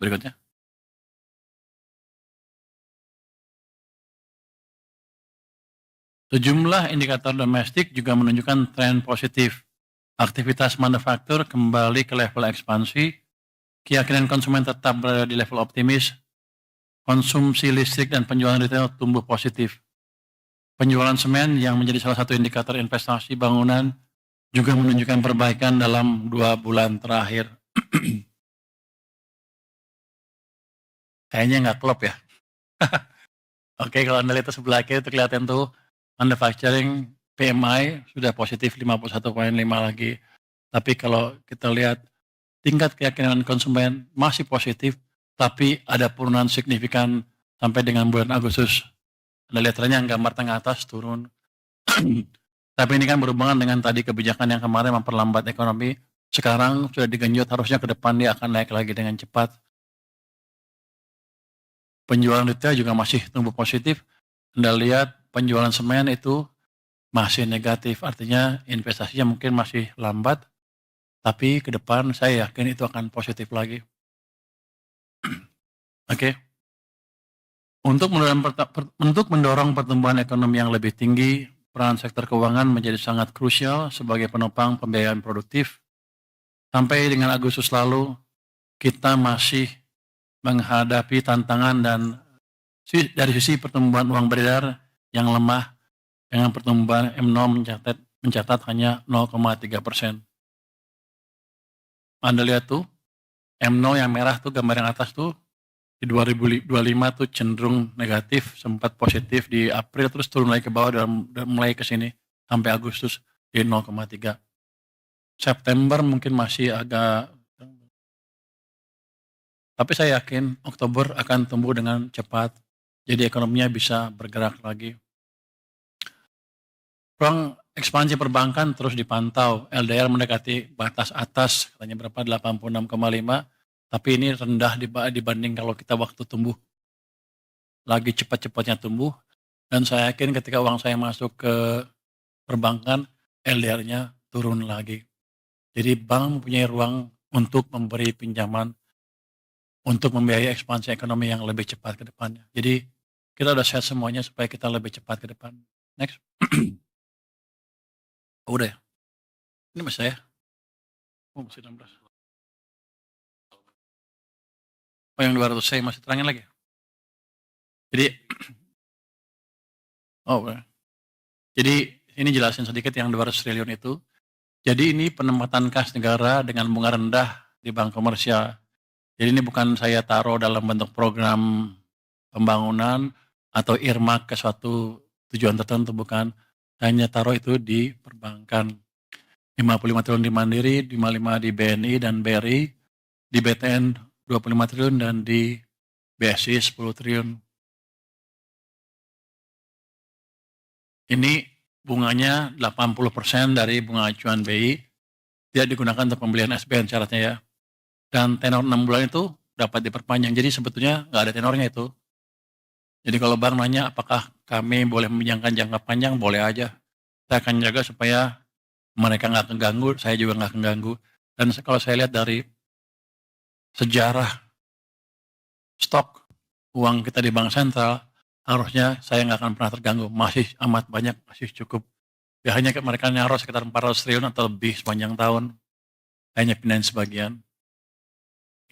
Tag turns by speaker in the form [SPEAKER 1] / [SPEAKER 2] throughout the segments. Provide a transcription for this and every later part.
[SPEAKER 1] berikutnya. Sejumlah indikator domestik juga menunjukkan tren positif. Aktivitas manufaktur kembali ke level ekspansi, keyakinan konsumen tetap berada di level optimis, konsumsi listrik dan penjualan retail tumbuh positif. Penjualan semen yang menjadi salah satu indikator investasi bangunan juga menunjukkan perbaikan dalam 2 bulan terakhir. Kayaknya nggak klop ya. Oke, kalau Anda lihat ke sebelah kiri itu kelihatan tuh manufacturing PMI sudah positif 51,5 lagi. Tapi kalau kita lihat tingkat keyakinan konsumen masih positif, tapi ada penurunan signifikan sampai dengan bulan Agustus. Anda lihat trennya gambar tengah atas turun. Tapi ini kan berhubungan dengan tadi kebijakan yang kemarin memperlambat ekonomi. Sekarang sudah digenjot, harusnya ke depan dia akan naik lagi dengan cepat. Penjualan retail juga masih tumbuh positif. Anda lihat penjualan semen itu masih negatif, artinya investasinya mungkin masih lambat, tapi ke depan saya yakin itu akan positif lagi. Oke. Untuk mendorong pertumbuhan ekonomi yang lebih tinggi, peran sektor keuangan menjadi sangat krusial sebagai penopang pembiayaan produktif. Sampai dengan Agustus lalu, kita masih menghadapi tantangan dan dari sisi pertumbuhan uang beredar yang lemah dengan pertumbuhan M0 mencatat hanya 0,3%. Anda lihat tuh, M0 yang merah tuh gambar yang atas tuh di 2025 tuh cenderung negatif, sempat positif di April terus turun lagi ke bawah dan mulai ke sini sampai Agustus di 0,3. September mungkin masih agak, tapi saya yakin Oktober akan tumbuh dengan cepat, jadi ekonominya bisa bergerak lagi. Ruang ekspansi perbankan terus dipantau, LDR mendekati batas atas, katanya berapa, 86,5, tapi ini rendah dibanding kalau kita waktu tumbuh, lagi cepat-cepatnya tumbuh, dan saya yakin ketika uang saya masuk ke perbankan, LDR-nya turun lagi. Jadi bank mempunyai ruang untuk memberi pinjaman untuk membiayai ekspansi ekonomi yang lebih cepat ke depannya. Jadi kita udah set semuanya supaya kita lebih cepat ke depan. Next. Oh, udah ya? Ini masih saya? Oh, masih 16. Oh, yang 200 saya masih terangin lagi. Jadi, oh, boleh. Jadi ini jelasin sedikit yang 200 triliun itu. Jadi ini penempatan kas negara dengan bunga rendah di bank komersial. Jadi ini bukan saya taruh dalam bentuk program pembangunan atau earmark ke suatu tujuan tertentu, bukan. Hanya taruh itu di perbankan. 55 triliun di Mandiri, 55 di BNI dan BRI, di BTN 25 triliun dan di BSI 10 triliun. Ini bunganya 80% dari bunga acuan BI tidak digunakan untuk pembelian SBN syaratnya ya. Dan tenor 6 bulan itu dapat diperpanjang. Jadi sebetulnya nggak ada tenornya itu. Jadi kalau bank nanya apakah kami boleh meminjamkan jangka panjang, boleh aja. Saya akan jaga supaya mereka nggak keganggu, saya juga nggak keganggu. Dan kalau saya lihat dari sejarah stok uang kita di bank sentral, harusnya saya nggak akan pernah terganggu. Masih amat banyak, masih cukup. Ya hanya mereka nyaros sekitar 400 triliun atau lebih sepanjang tahun. Hanya pindahin sebagian.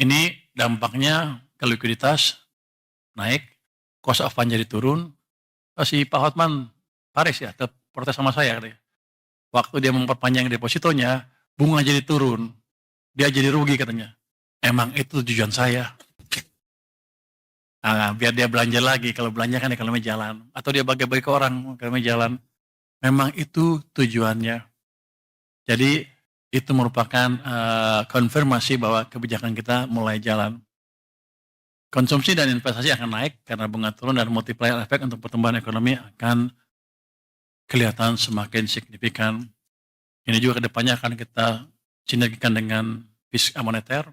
[SPEAKER 1] Ini dampaknya ke likuiditas naik, cost of fund jadi turun. Si Pak Hotman Paris ya, protes sama saya katanya. Waktu dia memperpanjang depositonya, bunga jadi turun. Dia jadi rugi katanya. Emang itu tujuan saya. Nah, biar dia belanja lagi, kalau belanja kan ekonomi jalan. Atau dia bagi-bagi ke orang, ekonomi jalan. Memang itu tujuannya. Jadi itu merupakan konfirmasi bahwa kebijakan kita mulai jalan. Konsumsi dan investasi akan naik karena bunga turun dan multiplier efek untuk pertumbuhan ekonomi akan kelihatan semakin signifikan. Ini juga kedepannya akan kita sinergikan dengan fiskal moneter.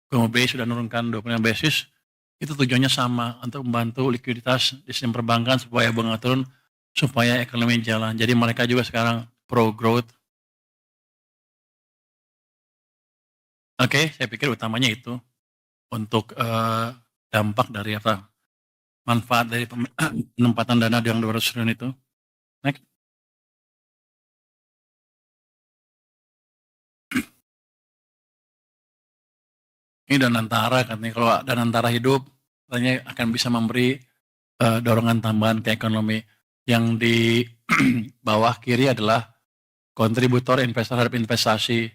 [SPEAKER 1] BI sudah menurunkan 25 basis. Itu tujuannya sama untuk membantu likuiditas di sistem perbankan supaya bunga turun, supaya ekonomi jalan. Jadi mereka juga sekarang pro growth. Oke, saya pikir utamanya itu. untuk dampak dari manfaat dari penempatan dana yang 200 triliun itu. Next. Ini Danantara katanya, kalau Danantara hidup katanya akan bisa memberi dorongan tambahan ke ekonomi. Yang di bawah kiri adalah kontributor investor terhadap investasi.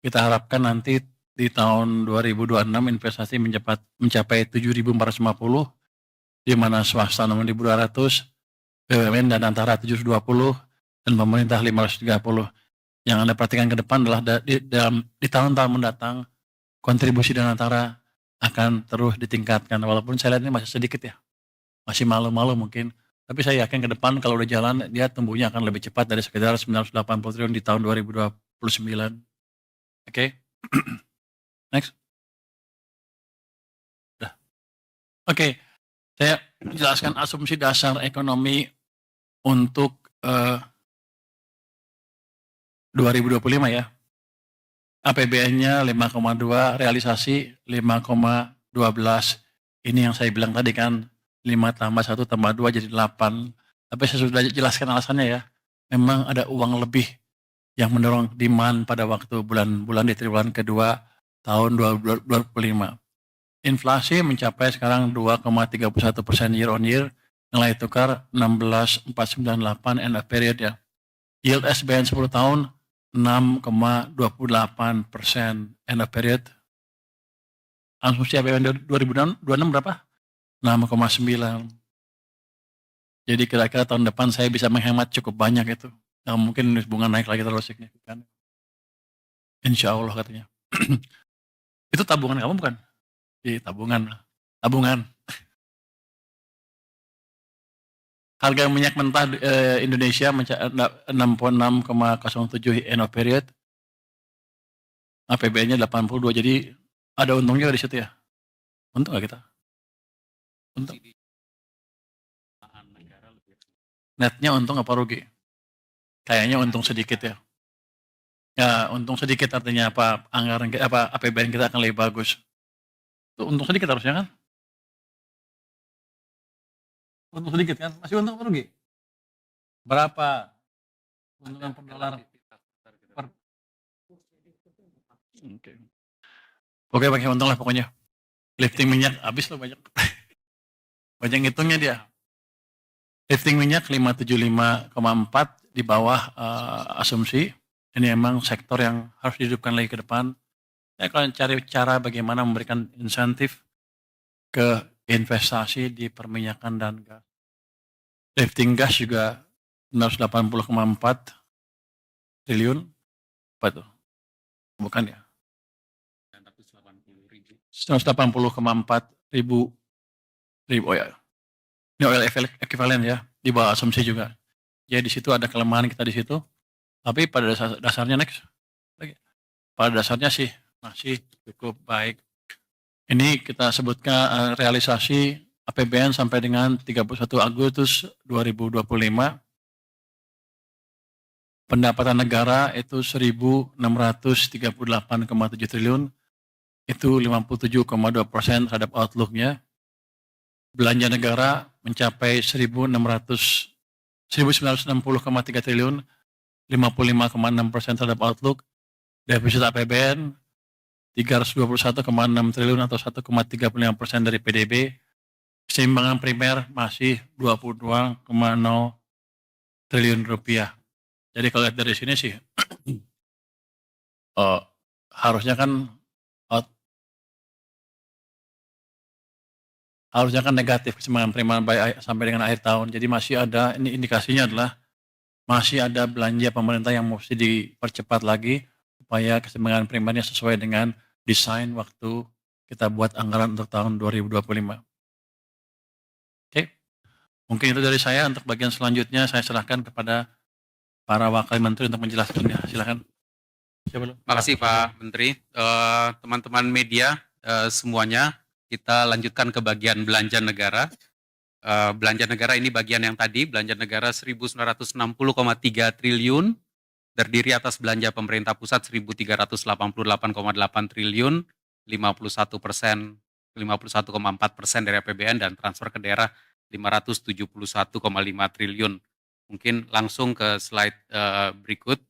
[SPEAKER 1] Kita harapkan nanti di tahun 2026 investasi mencapai 7.450, di mana swasta 6.200, BUMN dan antara 720, dan pemerintah 530. Yang Anda perhatikan ke depan adalah di tahun-tahun mendatang kontribusi dan antara akan terus ditingkatkan, walaupun saya lihat ini masih sedikit ya, masih malu-malu mungkin, tapi saya yakin ke depan kalau udah jalan dia tumbuhnya akan lebih cepat dari sekitar 980 triliun di tahun 2029. Oke. Next. Udah. Oke. Saya jelaskan asumsi dasar ekonomi untuk 2025 ya. APBN-nya 5,2, realisasi 5,12. Ini yang saya bilang tadi kan, 5 tambah 1 tambah 2 jadi 8. Tapi saya sudah jelaskan alasannya ya. Memang ada uang lebih yang mendorong demand pada waktu bulan-bulan di triwulan kedua tahun 2025. Inflasi mencapai sekarang 2,31% year on year, nilai tukar 16,498 end of period ya. Yield SBN 10 tahun 6,28% end of period. Asumsi APBN 2026 berapa? 6,9. Jadi kira-kira tahun depan saya bisa menghemat cukup banyak itu. Nah, mungkin bunga naik lagi terlalu signifikan. Insya Allah katanya. Itu tabungan kamu bukan? Iya, tabungan. Harga minyak mentah Indonesia 66,07 end of period. APBN-nya 82, jadi ada untungnya di situ ya? Untung nggak kita? Untung. Netnya untung apa rugi? Kayaknya untung sedikit ya. Ya, untung sedikit artinya apa? Anggaran apa APBN kita akan lebih bagus. Itu untung sedikit harusnya kan? Untung sedikit kan? Masih untung apa rugi? Berapa? Untungan per dolar. Oke. Oke, pakai untung lah pokoknya. Lifting minyak habis loh banyak. Banyak ngitungnya dia. Lifting minyak 575,4 di bawah asumsi. Ini emang sektor yang harus dihidupkan lagi ke depan. Saya akan cari cara bagaimana memberikan insentif ke investasi di perminyakan dan gas. Lifting gas juga 680,4 triliun. Apa itu? Bukan ya? 180,4 ribu oh ya. Ini oil equivalent ya, di bawah asumsi juga. Jadi di situ ada kelemahan kita di situ. Tapi pada dasarnya next. Pada dasarnya sih masih cukup baik. Ini kita sebutkan realisasi APBN sampai dengan 31 Agustus 2025. Pendapatan negara itu 1.638,7 triliun. Itu 57,2% terhadap outlook-nya. Belanja negara mencapai 1.960,3 triliun, 55,6% terhadap outlook. Defisit APBN 321,6 triliun atau 1,35% dari PDB. Keseimbangan primer masih 22,0 triliun rupiah. Jadi kalau lihat dari sini sih harusnya kan negatif keseimbangan primer sampai dengan akhir tahun. Jadi masih ada, ini indikasinya adalah masih ada belanja pemerintah yang mesti dipercepat lagi supaya keseimbangan primernya sesuai dengan desain waktu kita buat anggaran untuk tahun 2025. Oke, mungkin itu dari saya. Untuk bagian selanjutnya saya serahkan kepada para wakil menteri untuk menjelaskannya. Silakan.
[SPEAKER 2] Terima kasih Pak Menteri. Teman-teman media semuanya, kita lanjutkan ke bagian belanja negara. Belanja negara ini bagian yang tadi, belanja negara 1.960,3 triliun, terdiri atas belanja pemerintah pusat 1.388,8 triliun, 51%, 51,4% dari APBN, dan transfer ke daerah 571,5 triliun. Mungkin langsung ke slide berikut.